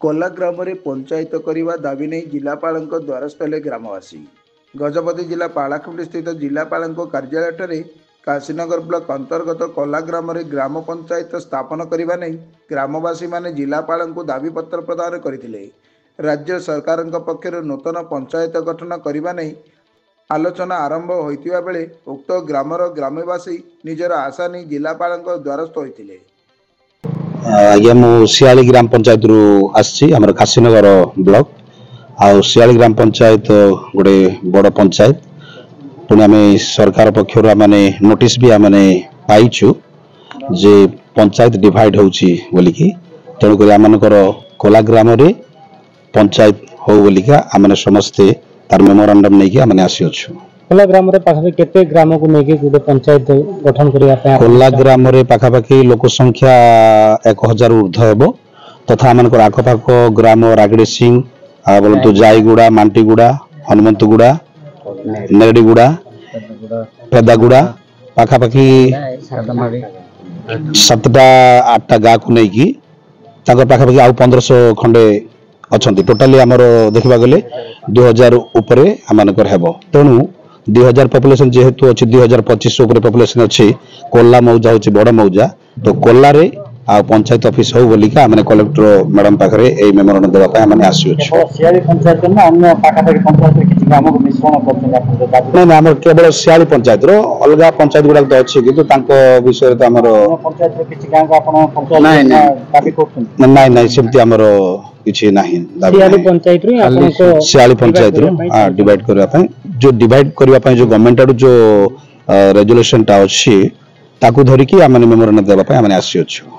Cola ग्राम में पंचायत करने दाबी नहीं जिलापाल द्वारस्थ हेले ग्रामवासी। गजपति जिला पालाखुंडी स्थित जिलापाल कार्यालय काशीनगर ब्लॉक अंतर्गत कोला ग्राम में ग्राम पंचायत स्थापन करने नहीं ग्रामवासी माने जिलापाल दाबी पत्र प्रदान करते। राज्य सरकार पक्षर नूतन पंचायत गठन करने नहीं आलोचना आरंभ होता बेले उक्त ग्रामर ग्रामवासी निजर आशा नहीं जिलापाल द्वारस्थ होते। आज्ञा मु सियाली ग्राम पंचायत रु आसी हमर काशीनगर ब्लॉक आउ सियाली ग्राम पंचायत गोटे बड़ पंचायत पुणी आम सरकार पक्षर माने नोटिस भी आम पाइछु जे पंचायत डिवाइड होउची बोलिकी तेणुक आमनकर कोला ग्राम रे पंचायत हो बोलिका आम समस्ते तार मेमोरांडम नहीं कि आम आसी अच्छु। कोला ग्राम रे पाखा केते ग्राम को नेके गुटे पंचायत गठन करिया पे कोला ग्राम रे पाखा पाखी लोक संख्या 1000 ऊर्ध्व हेबो तथा आमनकर आखपाख ग्राम रागड़ी सिंह आ बोलतो जाईगुड़ा मांटीगुड़ा हनुमंतगुड़ा नेरडीगुड़ा पेदागुड़ा पाखा पाखी 7टा 8टा गाँ को नेकी ताकर पाखा पाखी आउ 1500 खंडे अछंती टोटाली हमर देखबा गले 2000 ऊपर आमनकर हेबो तेणु 2000 पॉपुलेशन जेहेतु अच्छी 2025 ऊपर पॉपुलेशन अच्छी कोल्ला मौजा होची बड़ मौजा तो कोल्ला रे आ पंचायत ऑफिस हो बोलिका माने कलेक्टर मैडम पाखरे ए मेमोरांडम देबा पय माने आसी अछि। सियाली पंचायत ना अन्य पाखा पाखी पंचायत रे किछि ग्राम को मिश्रण करछन आपण नै हमर केवल सियाली पंचायत रो अलगा पंचायत गुडा तो अछि किंतु तांको विषय तो हमर पंचायत रे किछि गां को आपण पंचायत दाबी करछन नै नै सेमति हमर किछि नाही सियाली पंचायत रे आपण को सियाली पंचायत रो डिवाइड करबा पय जो डिवाइड करबा पय जो गवर्नमेंट आडू जो रेजुलेशन ता अछि ताकू धरिकी आमने मेमोरांडम देबा पय आमने आसी अछि।